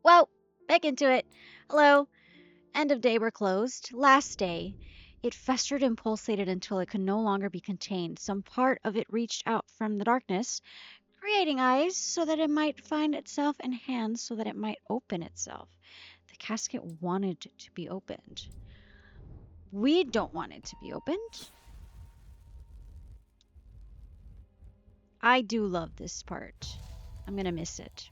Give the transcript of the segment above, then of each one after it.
Whoa! Back into it. Hello. End of day were closed. Last day. It festered and pulsated until it could no longer be contained. Some part of it reached out from the darkness, creating eyes so that it might find itself and hands so that it might open itself. The casket wanted to be opened. We don't want it to be opened. I do love this part. I'm gonna miss it.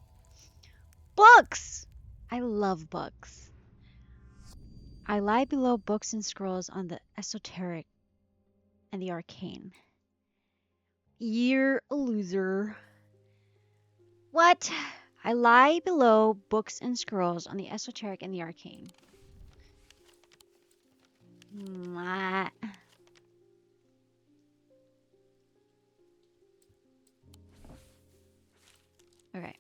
Books! I love books. I lie below books and scrolls on the esoteric and the arcane. You're a loser. What? I lie below books and scrolls on the esoteric and the arcane. Mwah. Okay.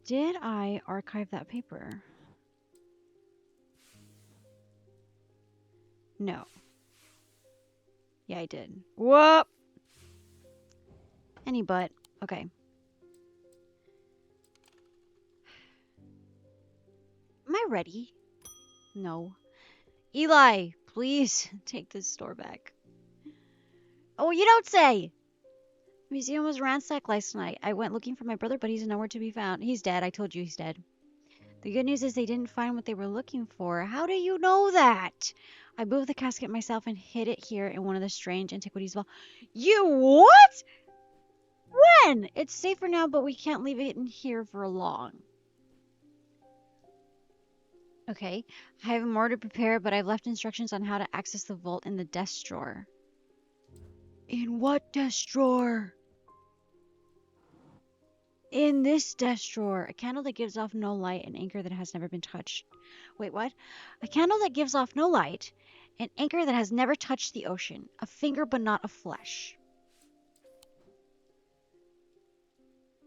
Did I archive that paper? No. Yeah, I did. Whoop! Any but. Okay. Am I ready? No. Eli, please take this store back. Oh, you don't say! The museum was ransacked last night. I went looking for my brother, but he's nowhere to be found. He's dead. I told you he's dead. The good news is they didn't find what they were looking for. How do you know that? I moved the casket myself and hid it here in one of the strange antiquities vaults. You what? When? It's safer now, but we can't leave it in here for long. Okay. I have more to prepare, but I've left instructions on how to access the vault in the desk drawer. In what desk drawer? In this desk drawer. A candle that gives off no light, an anchor that has never been touched. Wait, what? A candle that gives off no light, an anchor that has never touched the ocean. A finger but not a flesh.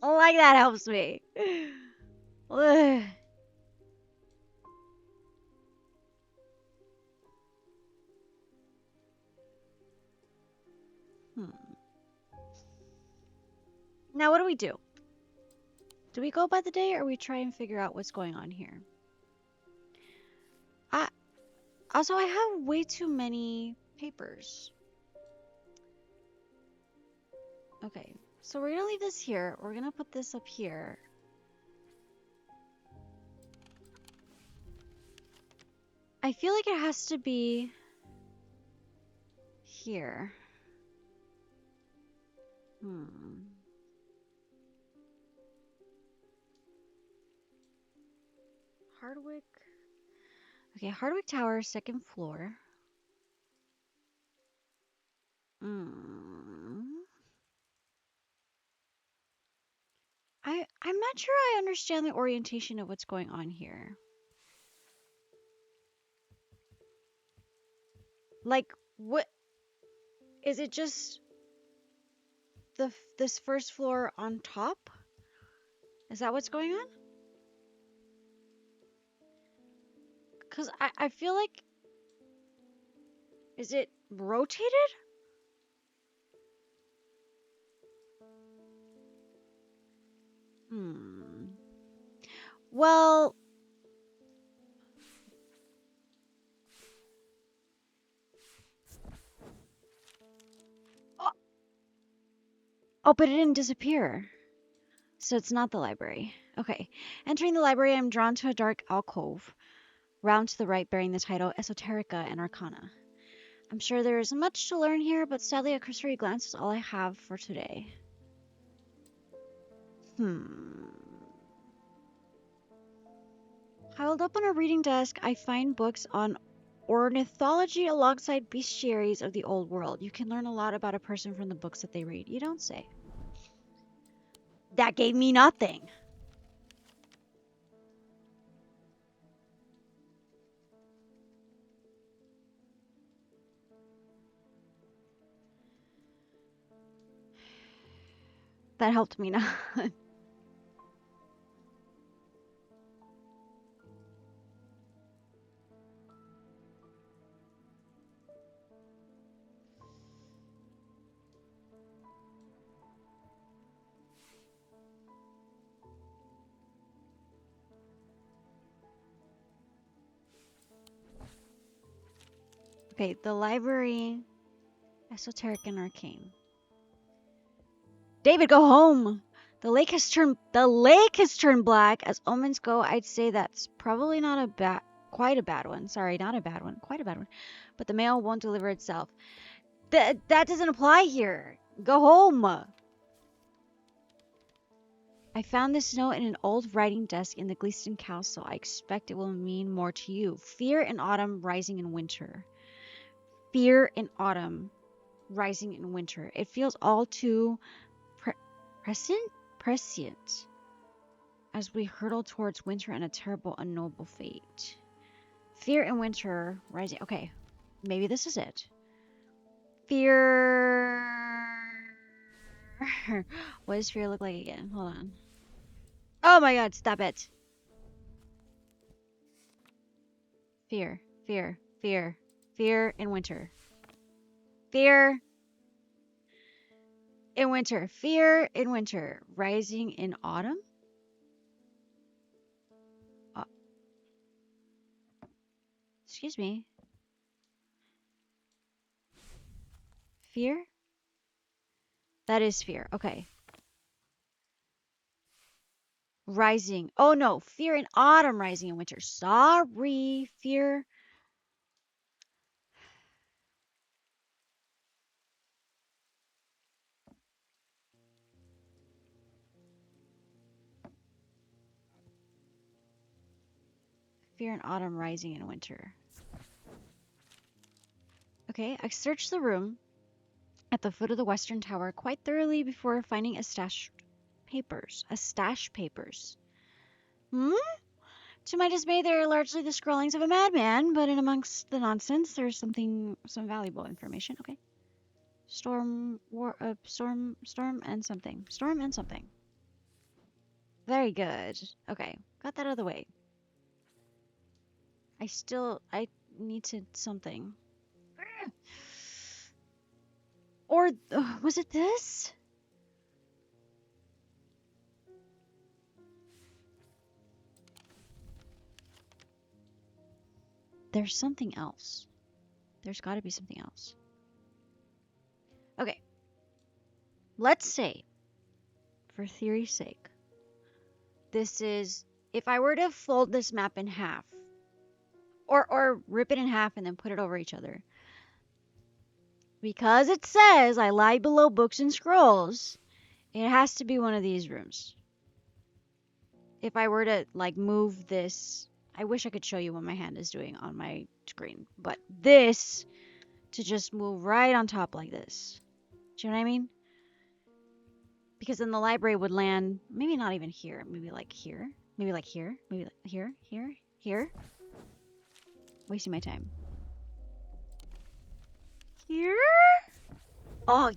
Oh, like that helps me. Ugh. Now, what do we do? Do we go by the day or we try and figure out what's going on here? Also, I have way too many papers. Okay, so we're gonna leave this here. We're gonna put this up here. I feel like it has to be here. Hardwick. Okay, Hardwick Tower, second floor. I'm not sure I understand the orientation of what's going on here. Like, what is it? Just this first floor on top? Is that what's going on? Because I feel like, is it rotated? Well, oh, but it didn't disappear. So it's not the library. Okay. Entering the library, I'm drawn to a dark alcove, round to the right bearing the title Esoterica and Arcana. I'm sure there is much to learn here, but sadly a cursory glance is all I have for today. Piled up on a reading desk, I find books on ornithology alongside bestiaries of the old world. You can learn a lot about a person from the books that they read. You don't say. That gave me nothing. That helped me not. Okay, the library, esoteric and arcane. David, go home. The lake has turned black. As omens go, I'd say that's probably not quite a bad one. Sorry, not a bad one. Quite a bad one. But the mail won't deliver itself. That doesn't apply here. Go home. I found this note in an old writing desk in the Gleaston Castle. I expect it will mean more to you. Fear in autumn, rising in winter. Fear in autumn, rising in winter. It feels all too prescient as we hurtle towards winter and a terrible, unknowable fate. Fear in winter, rising. Okay, maybe this is it. Fear. What does fear look like again? Hold on. Oh my god, stop it. Fear, fear, fear, fear in winter. Fear in winter. Fear in winter. Rising in autumn? Excuse me. Fear? That is fear. Okay. Rising. Oh no. Fear in autumn, rising in winter. Sorry. Fear. Fear in autumn, rising in winter. Okay. I searched the room at the foot of the western tower quite thoroughly before finding a stash papers. Hmm? To my dismay, they're largely the scrawlings of a madman, but in amongst the nonsense, there's some valuable information. Okay. Storm and something. Very good. Okay, got that out of the way. I needed something. Or, was it this? There's something else. There's got to be something else. Okay. Let's say, for theory's sake, this is, if I were to fold this map in half, or rip it in half and then put it over each other, because it says I lie below books and scrolls, it has to be one of these rooms. If I were to, like, move this, I wish I could show you what my hand is doing on my screen, but this to just move right on top like this. Do you know what I mean? Because then the library would land, maybe not even here, maybe like here, maybe like here, maybe like here. Wasting my time. Here? Oh,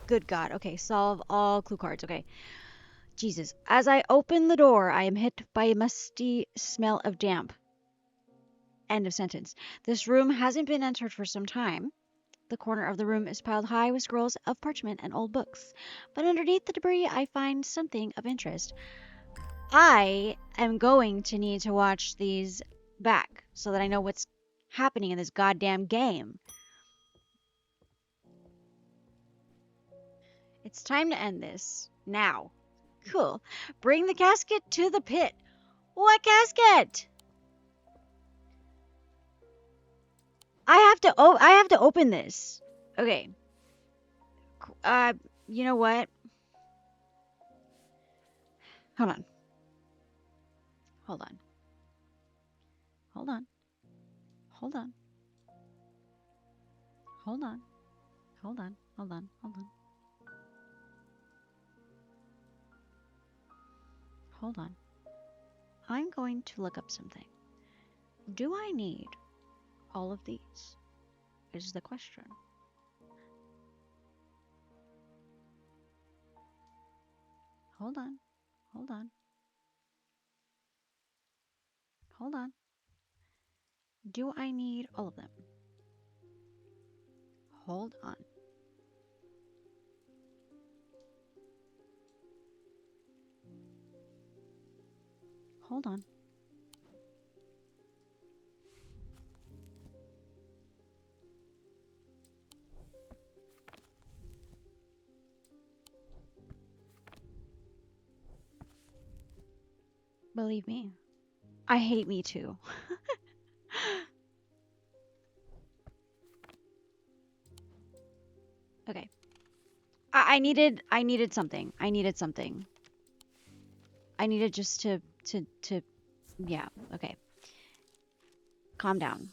good God. Okay, solve all clue cards. Okay. Jesus. As I open the door, I am hit by a musty smell of damp. End of sentence. This room hasn't been entered for some time. The corner of the room is piled high with scrolls of parchment and old books. But underneath the debris, I find something of interest. I am going to need to watch these back so that I know what's happening in this goddamn game. It's time to end this. Now. Cool. Bring the casket to the pit. What casket? I have to open this. Okay. You know what? Hold on. Hold on. Hold on. Hold on. Hold on. Hold on. Hold on. Hold on. Hold on. I'm going to look up something. Do I need all of these? Is the question. Hold on. Hold on. Hold on. Do I need all of them? Hold on. Hold on. Believe me. I hate me too. Okay. I needed something. I needed something. I needed just to yeah, okay. Calm down.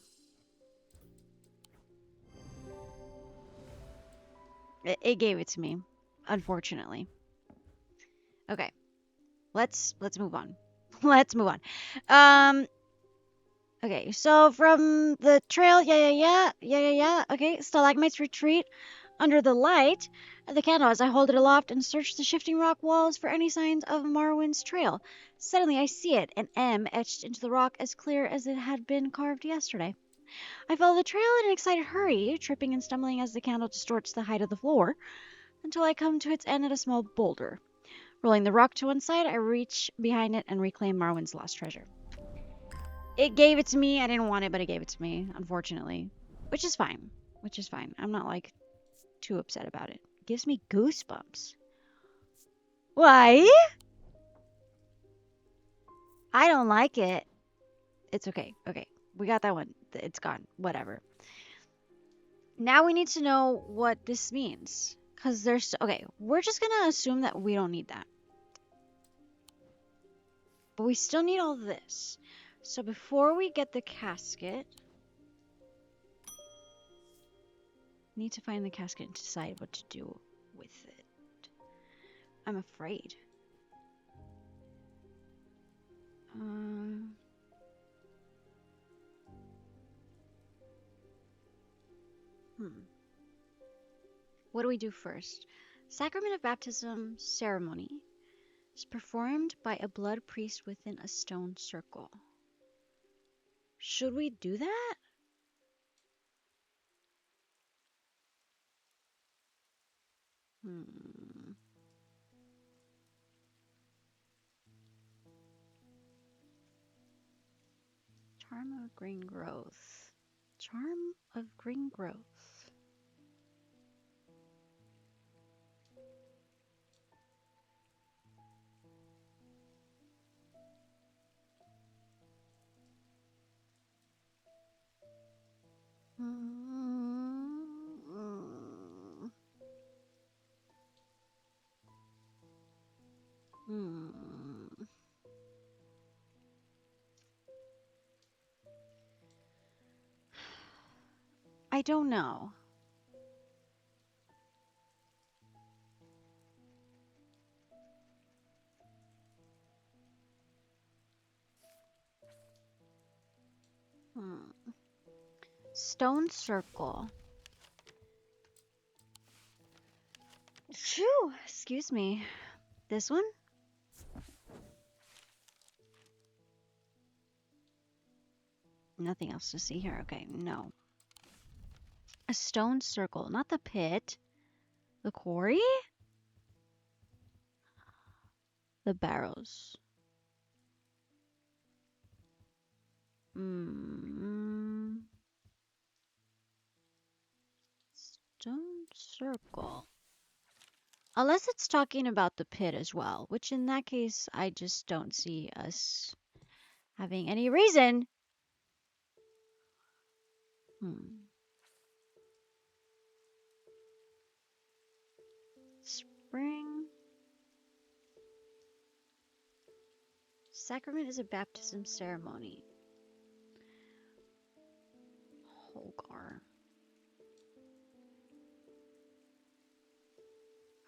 It gave it to me, unfortunately. Okay. Let's move on. Let's move on. Um okay, so from the trail, yeah. Okay, stalagmites retreat under the light of the candle as I hold it aloft and search the shifting rock walls for any signs of Marwin's trail. Suddenly I see it, an M etched into the rock as clear as it had been carved yesterday. I follow the trail in an excited hurry, tripping and stumbling as the candle distorts the height of the floor, until I come to its end at a small boulder. Rolling the rock to one side, I reach behind it and reclaim Marwin's lost treasure. It gave it to me. I didn't want it, but it gave it to me, unfortunately. Which is fine. Which is fine. I'm not, like, too upset about it. It gives me goosebumps. Why? I don't like it. It's okay. Okay. We got that one. It's gone. Whatever. Now we need to know what this means. Because there's... Okay. We're just going to assume that we don't need that. But we still need all this. So before we get the casket... Need to find the casket and decide what to do with it. I'm afraid. What do we do first? Sacrament of baptism ceremony is performed by a blood priest within a stone circle. Should we do that? Charm of green growth. Charm of green growth. I don't know. Stone circle. Phew, excuse me. This one? Nothing else to see here. Okay, no. A stone circle, not the pit. The quarry? The barrows. Stone circle. Unless it's talking about the pit as well, which in that case, I just don't see us having any reason. Spring. Sacrament is a baptism ceremony. Holgar.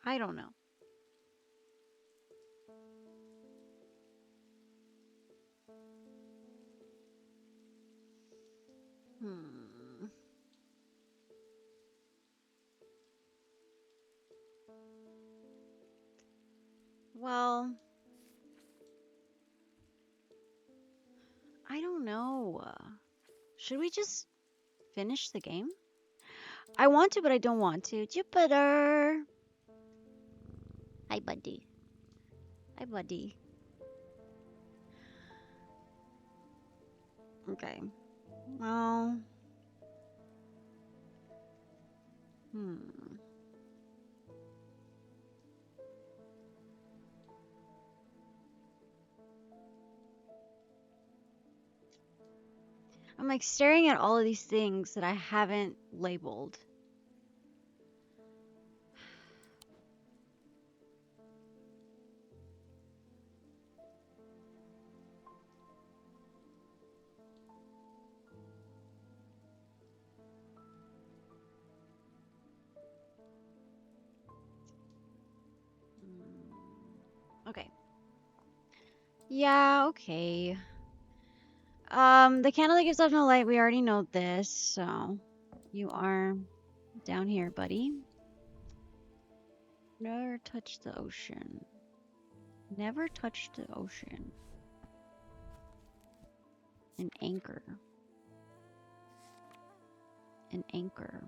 I don't know. Well, I don't know. Should we just finish the game? I want to, but I don't want to. Jupiter! Hi, buddy. Hi, buddy. Okay. Well... I'm like staring at all of these things that I haven't labeled. Okay. Yeah, okay. The candle that gives off no light, we already know this, so you are down here, buddy. Never touch the ocean. Never touch the ocean. An anchor. An anchor.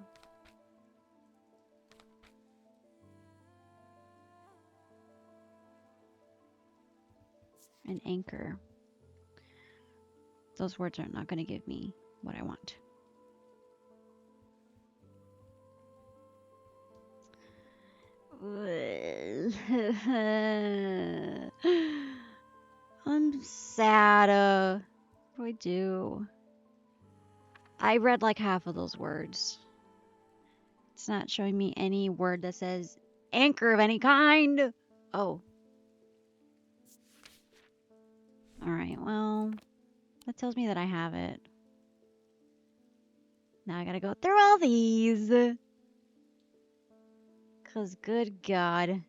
An anchor. Those words are not going to give me what I want. I'm sad. What do I do? I read like half of those words. It's not showing me any word that says anchor of any kind. Oh. Alright, well, that tells me that I have it. Now I gotta go through all these. Because good God.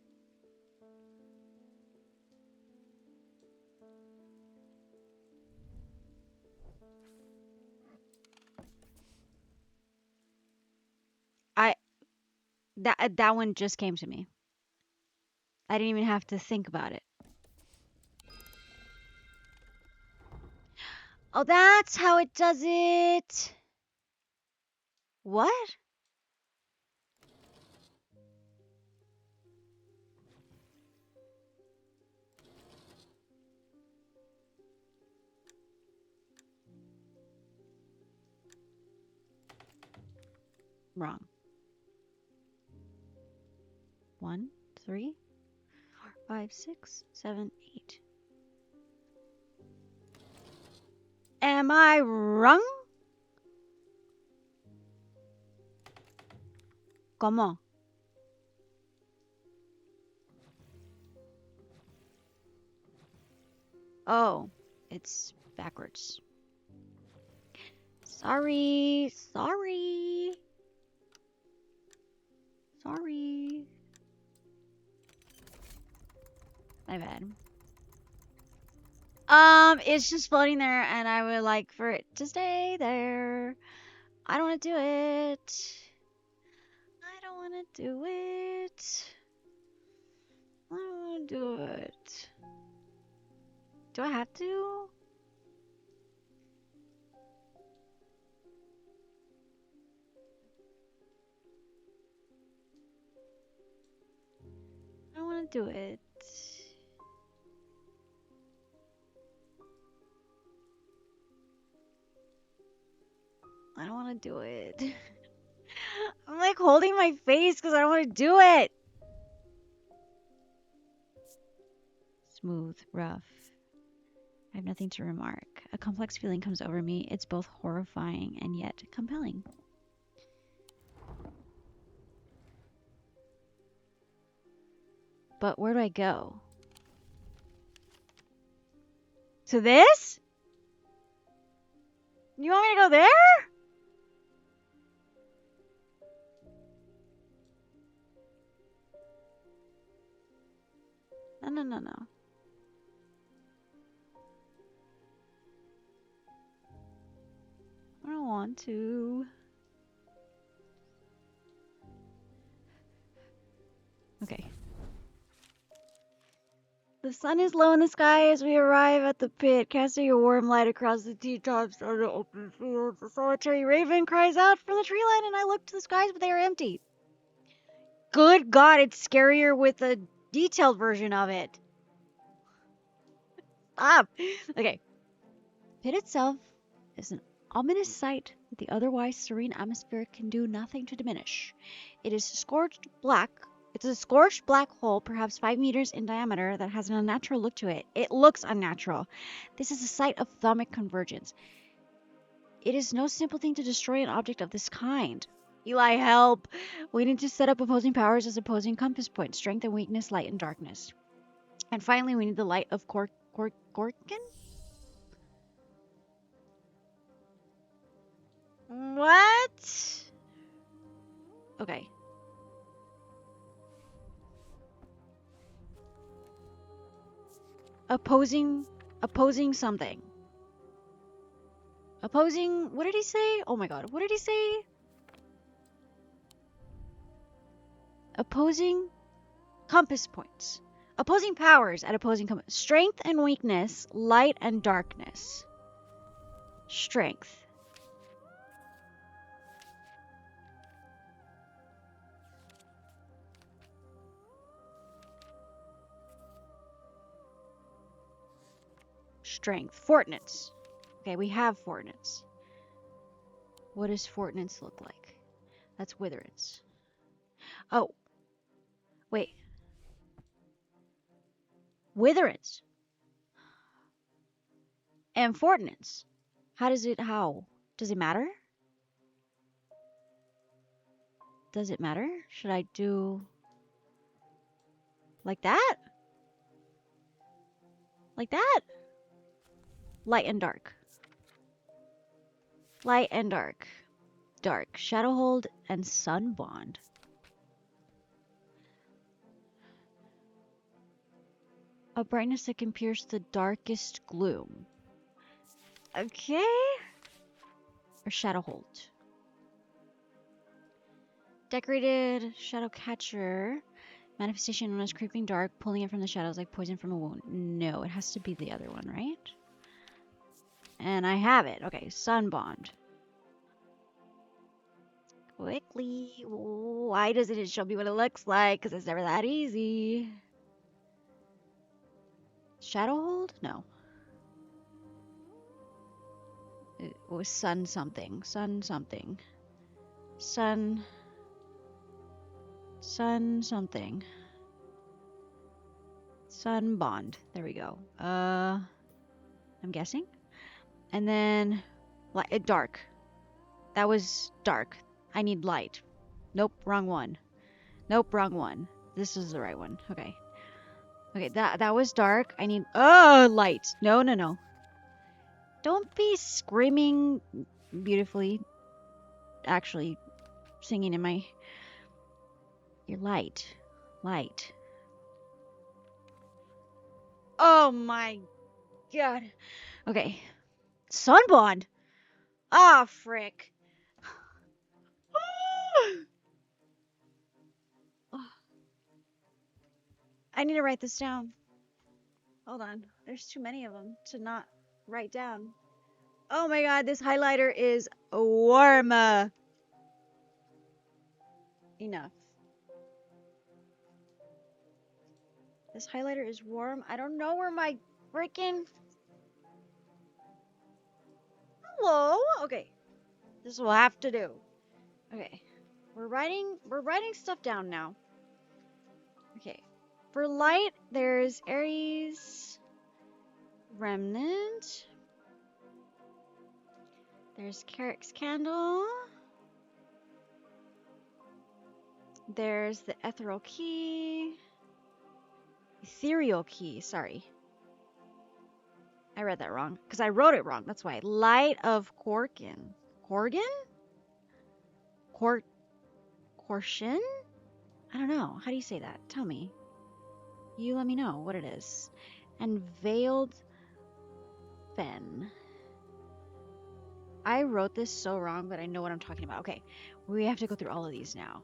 That one just came to me. I didn't even have to think about it. Oh, that's how it does it. What? Wrong. 1, 3, 4, 5, 6, 7, 8. Am I wrong? ¿Cómo? Oh, it's backwards. Sorry. Sorry. Sorry. My bad. It's just floating there, and I would like for it to stay there. I don't want to do it. I don't want to do it. I don't want to do it. Do I have to? I don't want to do it. I don't want to do it. I'm like holding my face because I don't want to do it. Smooth, rough. I have nothing to remark. A complex feeling comes over me. It's both horrifying and yet compelling. But where do I go? To this? You want me to go there? No. I don't want to. Okay. The sun is low in the sky as we arrive at the pit, casting a warm light across the treetops on the open fields. A solitary raven cries out from the tree line, and I look to the skies, but they are empty. Good God, it's scarier with a detailed version of it. Stop. Okay. Pit itself is an ominous sight that the otherwise serene atmosphere can do nothing to diminish. It is scorched black. It's a scorched black hole, perhaps 5 meters in diameter, that has an unnatural look to it. It looks unnatural. This is a site of thermic convergence. It is no simple thing to destroy an object of this kind. Eli, help! We need to set up opposing powers as opposing compass points. Strength and weakness, light and darkness. And finally, we need the light of Gorkin? What? Okay. Opposing something. Opposing, what did he say? Oh my god, what did he say? Opposing compass points. Opposing powers at opposing compass. Strength and weakness, light and darkness. Strength. Strength. Fortnance. Okay, we have Fortnance. What does Fortnance look like? That's Witherance. Oh. Wait. Witherance. And Fortnance. How? Does it matter? Does it matter? Should I do like that? Like that? Light and dark. Light and dark. Dark. Shadowhold and Sun Bond. A brightness that can pierce the darkest gloom. Okay. Or Shadowhold. Decorated Shadowcatcher. Manifestation known as Creeping Dark, pulling it from the shadows like poison from a wound. No, it has to be the other one, right? And I have it. Okay, Sun Bond. Quickly. Why doesn't it show me what it looks like? Because it's never that easy. Shadowhold? No. It was Sun something. Sun something. Sun something. Sun Bond. There we go. I'm guessing. And then dark. That was dark. I need light. Nope, wrong one. Nope, wrong one. This is the right one. Okay. Okay, that was dark. I need light. No, no, no. Don't be screaming beautifully. Actually singing in my ear. Light. Light. Oh my god. Okay. Sun Bond. Ah, frick. I need to write this down. Hold on. There's too many of them to not write down. Oh my god, this highlighter is warm. Enough. This highlighter is warm. I don't know where my freaking... Hello? Okay. This will have to do. Okay. We're writing stuff down now. Okay. For light, there's Aries Remnant. There's Carrick's Candle. There's the Ethereal Key. Ethereal Key, sorry. I read that wrong, because I wrote it wrong. That's why. Light of Corkin. Corgan? Corshin? I don't know. How do you say that? Tell me. You let me know what it is. And Veiled Fen. I wrote this so wrong, but I know what I'm talking about. Okay, we have to go through all of these now.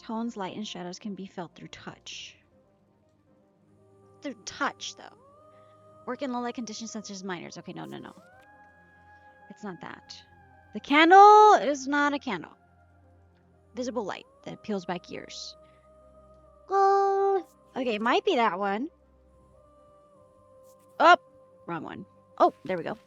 Tones, light, and shadows can be felt through touch. Through touch, though. Work in low-light conditions such as miners. Okay, no, no, no. It's not that. The candle is not a candle. Visible light that peels back years. Oh, okay, it might be that one. Oh, wrong one. Oh, there we go.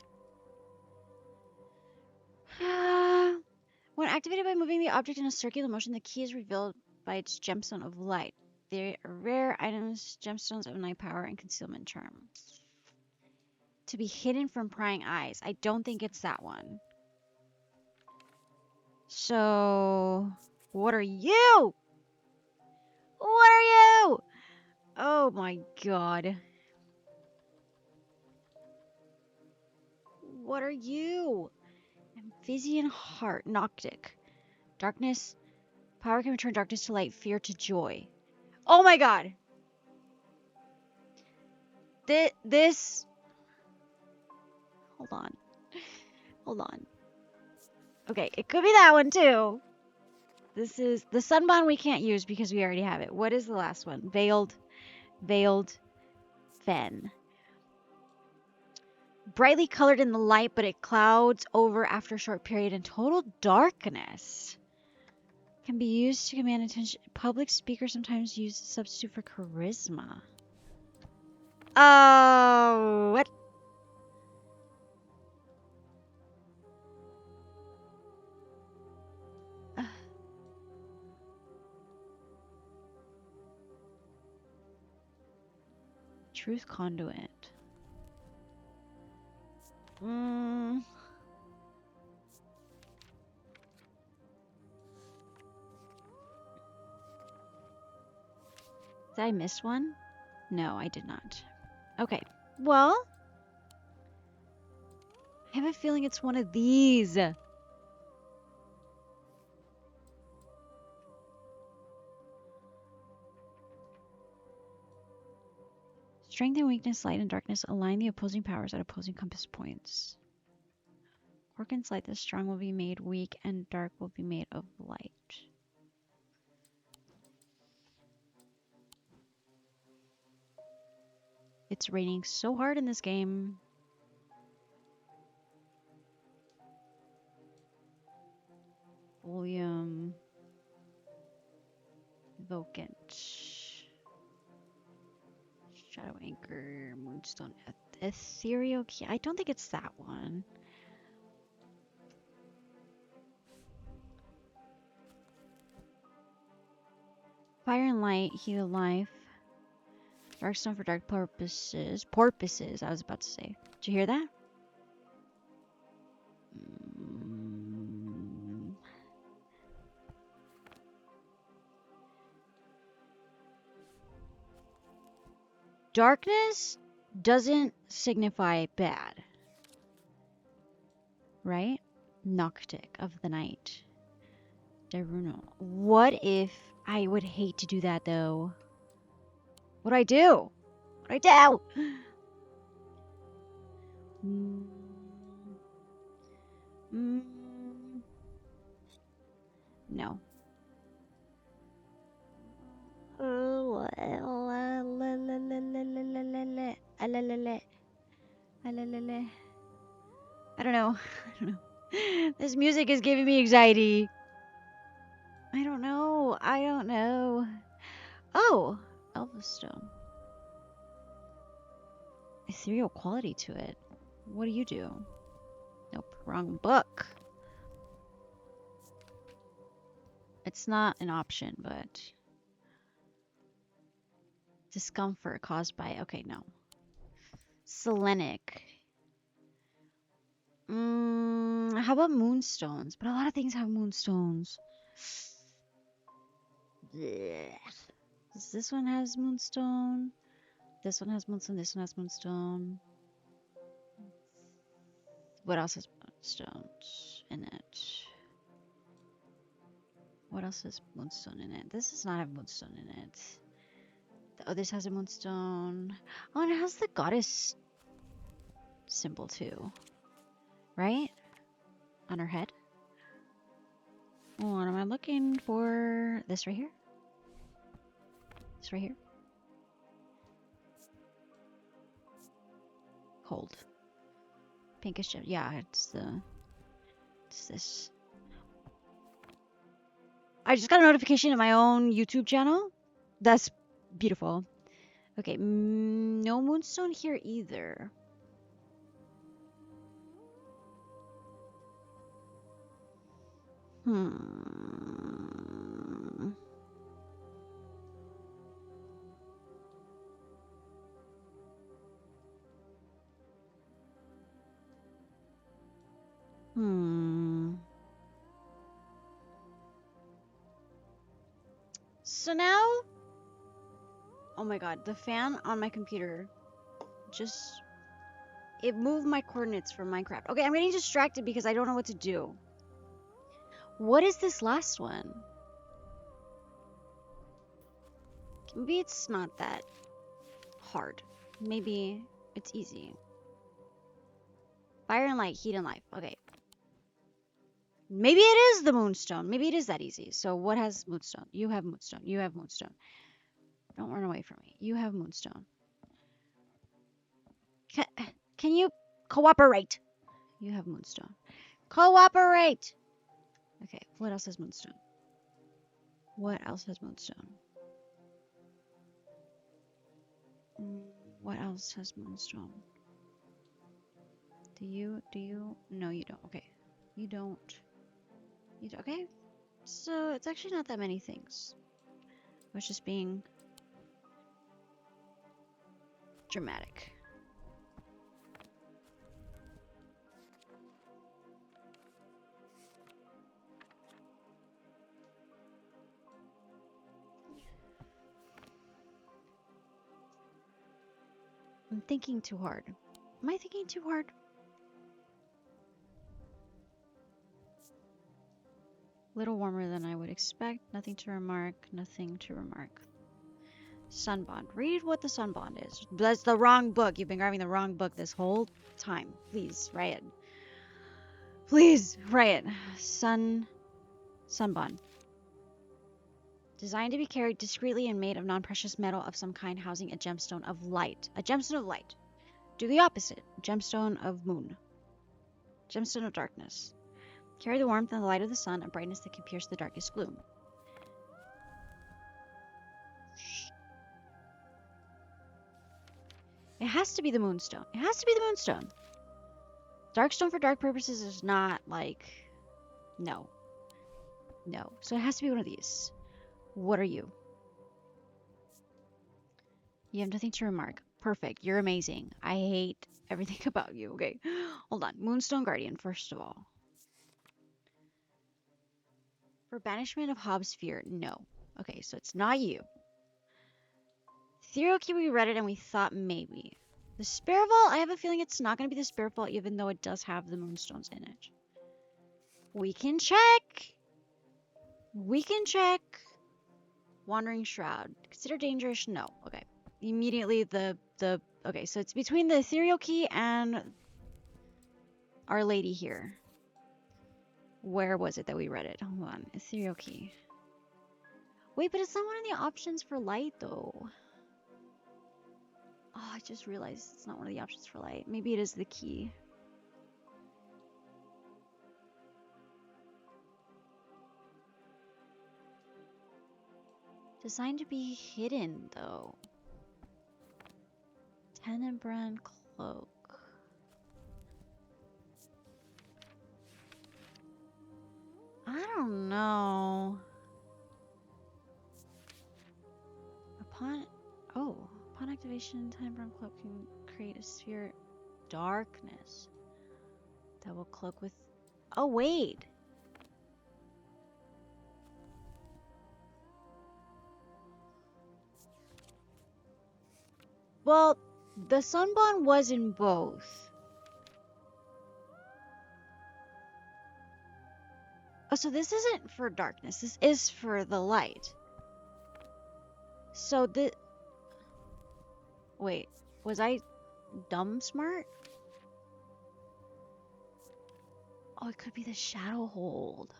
When activated by moving the object in a circular motion, the key is revealed by its gemstone of light. They're rare items, gemstones of night power, and concealment charm. To be hidden from prying eyes. I don't think it's that one. So, what are you? What are you? Oh my god. What are you? Amphibian heart. Noctic. Darkness. Power can return darkness to light, fear to joy. Oh my god. This. Hold on. Hold on. Okay, it could be that one too. This is the sunbond we can't use because we already have it. What is the last one? Veiled fen. Brightly colored in the light, but it clouds over after a short period in total darkness. Can be used to command attention. Public speakers sometimes use a substitute for charisma. Oh, what? Truth conduit. Did I miss one? No, I did not. Okay. Well, I have a feeling it's one of these. Strength and weakness, light and darkness align the opposing powers at opposing compass points. Organs light, the strong will be made weak, and dark will be made of light. It's raining so hard in this game. Volume. Vacant. Shadow Anchor. Moonstone. Ethereal Key. I don't think it's that one. Fire and light. Heal life. Dark stone for dark purposes. Porpoises, I was about to say. Did you hear that? Darkness doesn't signify bad. Right? Noctic of the night. Daruno. What if I would hate to do that though? What do I do? What do I do? No. I don't know. I don't know. This music is giving me anxiety. I don't know. I don't know. Oh, Elvastone. Ethereal quality to it. What do you do? Nope, wrong book. It's not an option, but discomfort caused by, okay, no. Selenic. How about moonstones? But a lot of things have moonstones. This one has moonstone. This one has moonstone. This one has moonstone. What else has moonstones in it? What else has moonstone in it? This does not have moonstone in it. Oh, this has a moonstone. Oh, and it has the goddess symbol too. Right? On her head. What am I looking for? This right here? This right here? Cold. Pinkish gem. Yeah, it's this. I just got a notification in my own YouTube channel. That's beautiful. Okay, no moonstone here either. So now, oh my god, the fan on my computer just, it moved my coordinates from Minecraft. Okay, I'm getting distracted because I don't know what to do. What is this last one? Maybe it's not that hard. Maybe it's easy. Fire and light, heat and life. Okay. Maybe it is the moonstone. Maybe it is that easy. So what has moonstone? You have moonstone. You have moonstone. Don't run away from me. You have moonstone. Can you cooperate? You have moonstone. Cooperate! Okay, what else has moonstone? What else has moonstone? What else has moonstone? Do you? No, you don't. Okay. You don't. Okay. So it's actually not that many things. I was just being dramatic. I'm thinking too hard. Am I thinking too hard? A little warmer than I would expect. Nothing to remark. Nothing to remark. Sunbond. Read what the sunbond is. That's the wrong book. You've been grabbing the wrong book this whole time. Please, write it. Please, write it. Sunbond. Designed to be carried discreetly and made of non-precious metal of some kind, housing a gemstone of light. A gemstone of light. Do the opposite. Gemstone of moon. Gemstone of darkness. Carry the warmth and the light of the sun, a brightness that can pierce the darkest gloom. It has to be the moonstone. It has to be the moonstone. Darkstone for dark purposes is not like... No. No. So it has to be one of these. What are you? You have nothing to remark. Perfect. You're amazing. I hate everything about you. Okay. Hold on. Moonstone Guardian, first of all. For banishment of Hobbs' fear. No. Okay, so it's not you. Ethereal Key, we read it and we thought maybe. The Spirit Vault, I have a feeling it's not going to be the Spirit Vault even though it does have the moonstones in it. We can check. We can check. Wandering Shroud. Consider dangerous? No. Okay. Immediately okay, so it's between the Ethereal Key and Our Lady here. Where was it that we read it? Hold on. Ethereal Key. Wait, but it's not one of the options for light though. Oh, I just realized it's not one of the options for light. Maybe it is the key. Designed to be hidden, though. Tenebrand Cloak. I don't know. Upon activation, Tenebrand Cloak can create a sphere darkness that will cloak with... Oh, wait! Well, the Sunbond was in both. Oh, so this isn't for darkness. This is for the light. So the... Wait, was I dumb smart? Oh, it could be the Shadow Hold.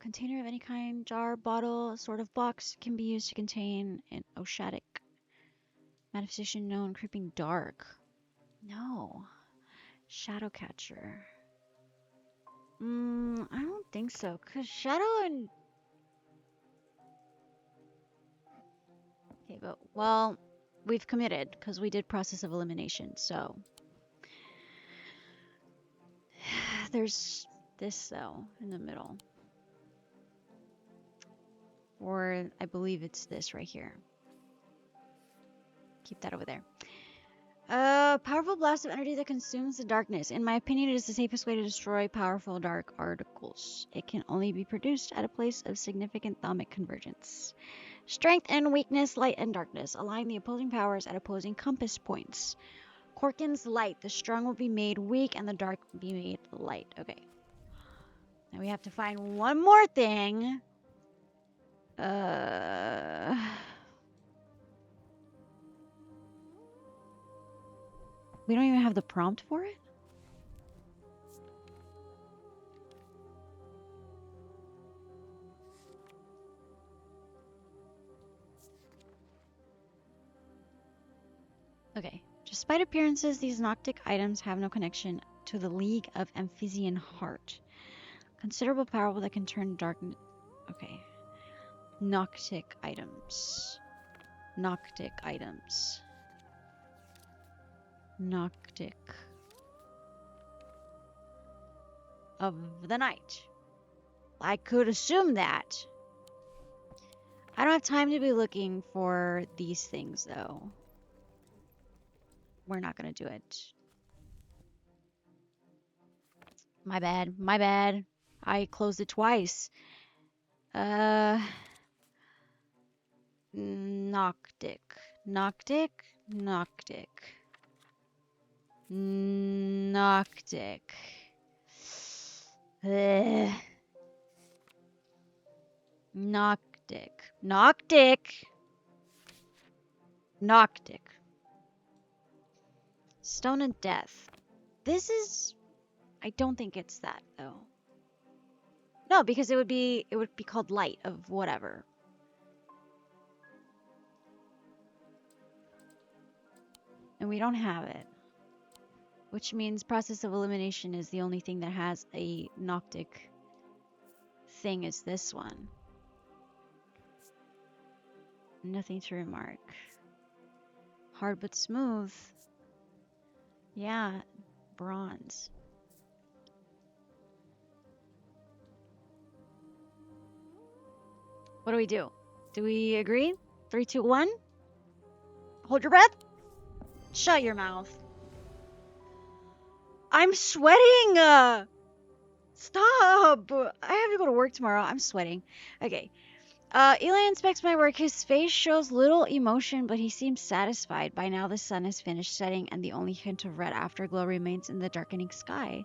Container of any kind, jar, bottle, sort of box, can be used to contain an oceanic manifestation known creeping dark. No. Shadow Catcher. I don't think so, because Shadow and... Okay, but, well, we've committed, because we did process of elimination, so... There's this, though, in the middle. Or, I believe it's this right here. Keep that over there. A powerful blast of energy that consumes the darkness. In my opinion, it is the safest way to destroy powerful dark articles. It can only be produced at a place of significant thaumic convergence. Strength and weakness, light and darkness. Align the opposing powers at opposing compass points. Corkin's light. The strong will be made weak and the dark will be made light. Okay. Now we have to find one more thing. We don't even have the prompt for it? Okay. Despite appearances, these Noctic items have no connection to the League of Amphisian Heart. Considerable power that can turn darkness. Okay. Noctic items. Noctic items. Noctic of the night. I could assume that. I don't have time to be looking for these things, though. We're not going to do it. My bad. My bad. I closed it twice. Noctic. Noctic. Noctic. Noctic. Noctic. Noctic. Noctic. Stone of Death. This is... I don't think it's that, though. No, because it would be called Light of whatever. And we don't have it. Which means Process of Elimination is the only thing that has a Noctic thing is this one. Nothing to remark. Hard but smooth. Yeah, bronze. What do we do? Do we agree? 3, 2, 1? Hold your breath. Shut your mouth. I'm sweating! Stop! I have to go to work tomorrow. I'm sweating. Okay. Eli inspects my work. His face shows little emotion, but he seems satisfied. By now, the sun has finished setting, and the only hint of red afterglow remains in the darkening sky.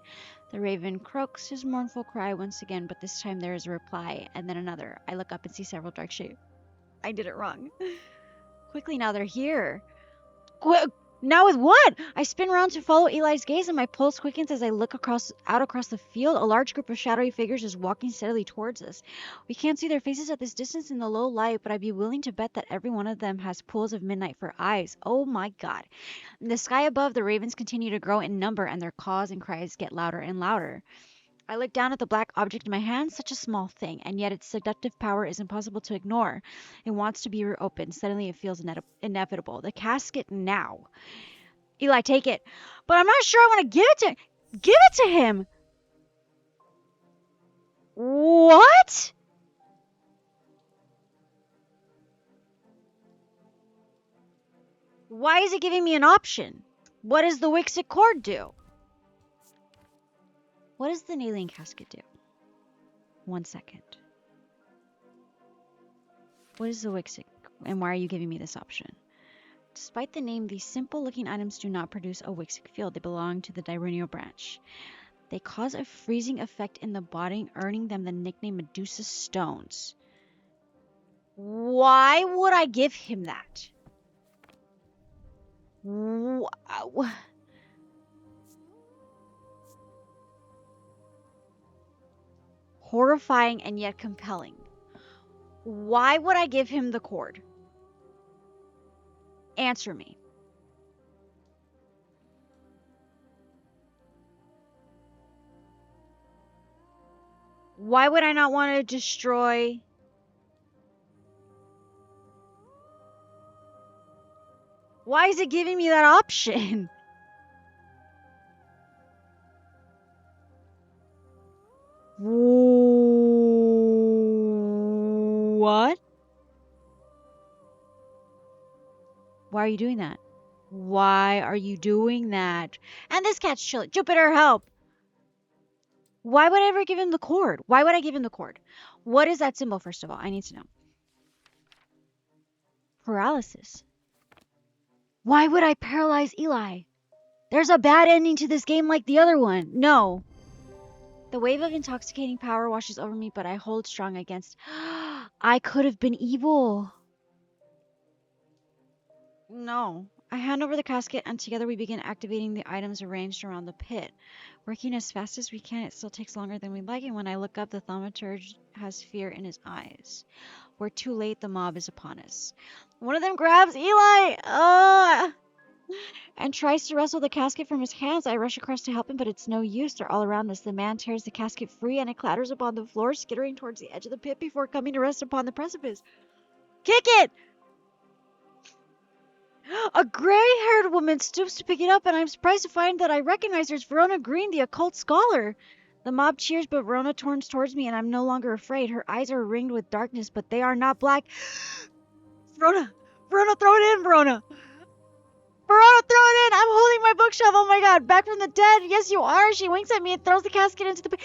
The raven croaks his mournful cry once again, but this time there is a reply, and then another. I look up and see several dark shapes. I did it wrong. Quickly, now they're here. Now with what? I spin around to follow Eli's gaze, and my pulse quickens as I look out across the field. A large group of shadowy figures is walking steadily towards us. We can't see their faces at this distance in the low light, but I'd be willing to bet that every one of them has pools of midnight for eyes. Oh my god. In the sky above, the ravens continue to grow in number, and their caws and cries get louder and louder. I look down at the black object in my hand, such a small thing, and yet its seductive power is impossible to ignore. It wants to be reopened. Suddenly it feels inevitable. The casket now. Eli, take it. But I'm not sure I want to give it to him. What? Why is it giving me an option? What does the Wixit cord do? What does the alien casket do? 1 second. What is the Wixit, and why are you giving me this option? Despite the name, these simple-looking items do not produce a Wixit field. They belong to the Diurnal branch. They cause a freezing effect in the body, earning them the nickname Medusa Stones. Why would I give him that? Horrifying and yet compelling. Why would I give him the cord? Answer me. Why would I not want to destroy... Why is it giving me that option? What? Why are you doing that? Why are you doing that? And this cat's chilling. Jupiter, help! Why would I ever give him the cord? Why would I give him the cord? What is that symbol, first of all? I need to know. Paralysis. Why would I paralyze Eli? There's a bad ending to this game like the other one. No. The wave of intoxicating power washes over me, but I hold strong against. I could have been evil. No. I hand over the casket, and together we begin activating the items arranged around the pit. Working as fast as we can, it still takes longer than we'd like, and when I look up, the thaumaturge has fear in his eyes. We're too late, the mob is upon us. One of them grabs Eli! And tries to wrestle the casket from his hands. I rush across to help him, but it's no use. They're all around us. The man tears the casket free, and it clatters upon the floor, skittering towards the edge of the pit before coming to rest upon the precipice. Kick it! A gray-haired woman stoops to pick it up, and I'm surprised to find that I recognize her as Verona Green, the occult scholar. The mob cheers, but Verona turns towards me, and I'm no longer afraid. Her eyes are ringed with darkness, but they are not black. Verona! Verona, throw it in, Verona! Verona, throw it in! I'm holding my bookshelf. Oh my god, back from the dead. Yes, you are. She winks at me and throws the casket into the pit.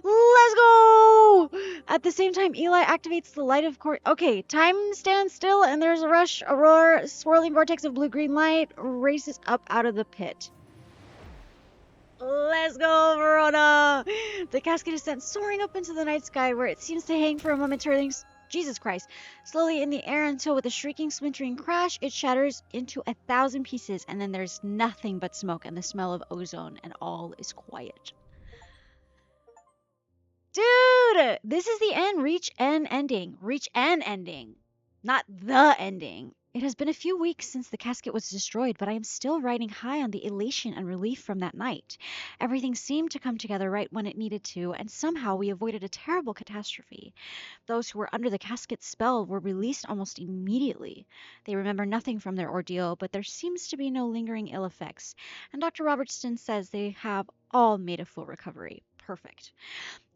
Let's go! At the same time, Eli activates the light of court. Okay, time stands still and there's a rush, a roar, swirling vortex of blue-green light races up out of the pit. Let's go, Verona! The casket is sent soaring up into the night sky, where it seems to hang for a moment, turning Jesus Christ, slowly in the air until with a shrieking, splintering crash, it shatters into 1,000 pieces, and then there's nothing but smoke and the smell of ozone, and all is quiet. Dude, this is the end. Reach an ending. Reach an ending. Not the ending. It has been a few weeks since the casket was destroyed, but I am still riding high on the elation and relief from that night. Everything seemed to come together right when it needed to, and somehow we avoided a terrible catastrophe. Those who were under the casket's spell were released almost immediately. They remember nothing from their ordeal, but there seems to be no lingering ill effects, and Dr. Robertson says they have all made a full recovery. Perfect.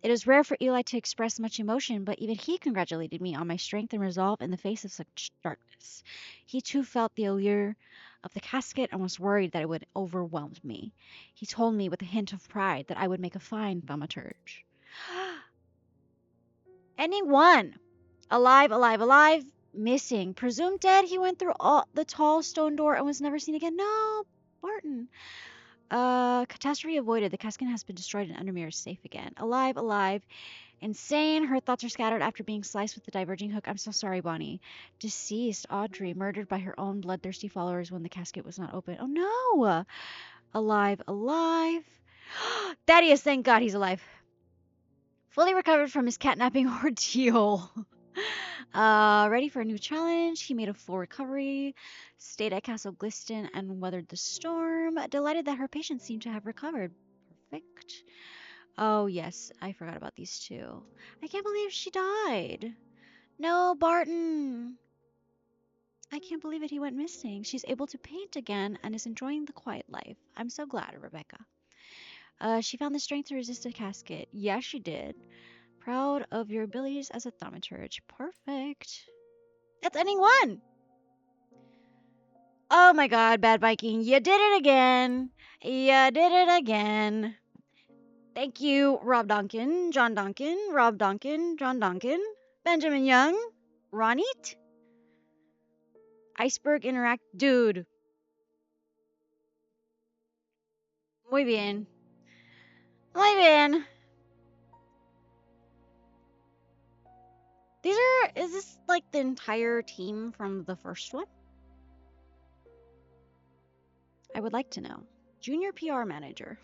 It is rare for Eli to express much emotion, but even he congratulated me on my strength and resolve in the face of such darkness. He too felt the allure of the casket and was worried that it would overwhelm me. He told me with a hint of pride that I would make a fine thaumaturge. Ending 1. Alive, alive, alive. Missing. Presumed dead, he went through the tall stone door and was never seen again. No, Barton. Catastrophe avoided. The casket has been destroyed and Undermere is safe again. Alive, alive. Insane. Her thoughts are scattered after being sliced with the diverging hook. I'm so sorry, Bonnie. Deceased. Audrey. Murdered by her own bloodthirsty followers when the casket was not open. Oh no! Alive, alive. Thaddeus, thank God he's alive. Fully recovered from his catnapping ordeal. Ready for a new challenge. He made a full recovery, stayed at Castle Gliston, and weathered the storm. Delighted that her patient seemed to have recovered. Perfect. Oh, yes, I forgot about these two. I can't believe she died. No, Barton. I can't believe it. He went missing. She's able to paint again and is enjoying the quiet life. I'm so glad, Rebecca. She found the strength to resist a casket. Yes, she did. Proud of your abilities as a thaumaturge. Perfect. That's ending 1. Oh my god, Bad Viking. You did it again. You did it again. Thank you, Rob Donkin, John Donkin, Rob Donkin, John Donkin, Benjamin Young, Ronit, Iceberg Interact. Dude. Muy bien. Muy bien. Is this like the entire team from the first one? I would like to know. Junior PR manager.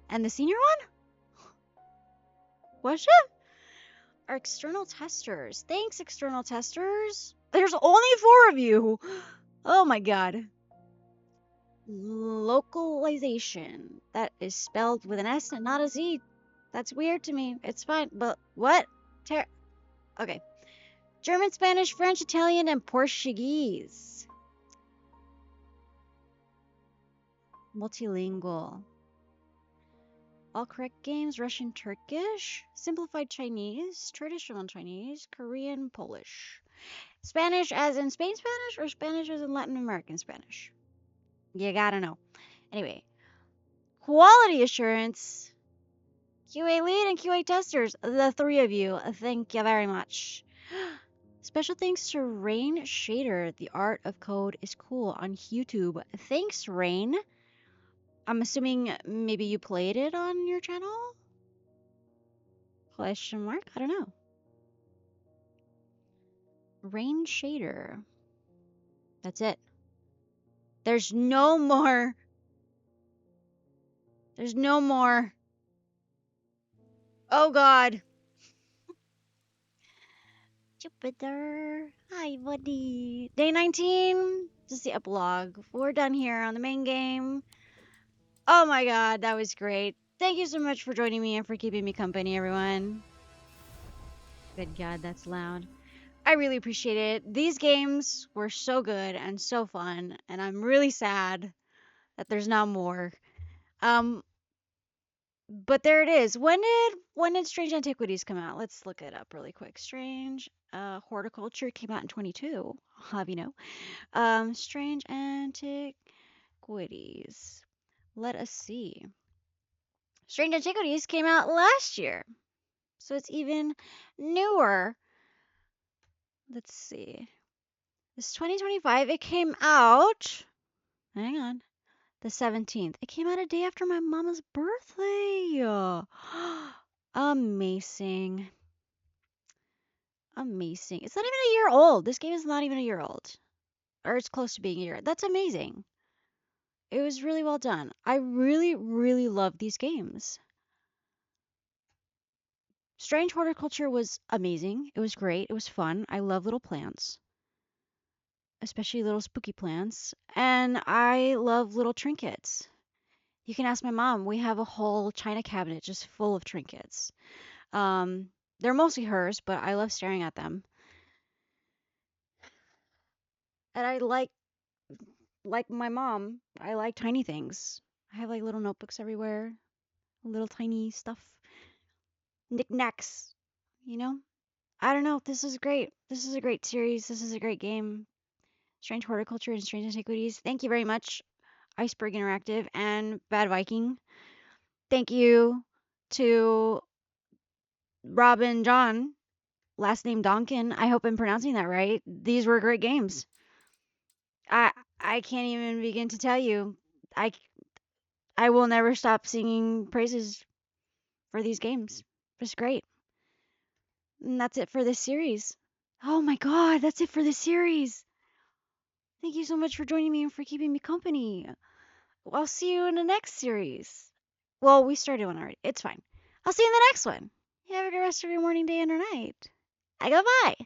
And the senior one? Question? Are external testers. Thanks, external testers. There's only 4 of you. Oh my god. Localization. That is spelled with an S and not a Z. That's weird to me. It's fine, but what? Okay. German, Spanish, French, Italian, and Portuguese. Multilingual. All correct games. Russian, Turkish, simplified Chinese, traditional Chinese, Korean, Polish. Spanish as in Spain Spanish or Spanish as in Latin American Spanish? You gotta know. Anyway, quality assurance, QA lead and QA testers, the three of you, thank you very much. Special thanks to Rain Shader. The art of code is cool on YouTube. Thanks, Rain. I'm assuming maybe you played it on your channel? Question mark? I don't know. Rain Shader. That's it. There's no more. There's no more. Oh God. Jupiter. Hi, buddy. Day 19. This is the epilogue. We're done here on the main game. Oh my God, that was great. Thank you so much for joining me and for keeping me company, everyone. Good God, that's loud. I really appreciate it. These games were so good and so fun, and I'm really sad that there's not more. Um, but there it is. When did Strange Antiquities come out? Let's look it up really quick. Strange Horticulture came out in 22. I'll have you know. Strange Antiquities. Let us see. Strange Antiquities came out last year, so it's even newer. Let's see. This 2025. It came out. Hang on. The 17th. It came out a day after my mama's birthday. Amazing. Amazing. It's not even a year old. This game is not even a year old. Or it's close to being a year. That's amazing. It was really well done. I really, really love these games. Strange Horticulture was amazing. It was great. It was fun. I love little plants, especially little spooky plants. And I love little trinkets. You can ask my mom. We have a whole china cabinet just full of trinkets. Um, they're mostly hers, but I love staring at them. And I like my mom, I like tiny things. I have like little notebooks everywhere, little tiny stuff, knickknacks, you know? I don't know. This is great. This is a great series. This is a great game. Strange Horticulture and Strange Antiquities. Thank you very much, Iceberg Interactive and Bad Viking. Thank you to Robin John, last name Donkin. I hope I'm pronouncing that right. These were great games. I I can't even begin to tell you. I I will never stop singing praises for these games. It's great. And that's it for this series. Oh my God, that's it for this series. Thank you so much for joining me and for keeping me company. I'll see you in the next series. Well, we started one already. It's fine. I'll see you in the next one. You have a good rest of your morning, day, and or night. I go bye.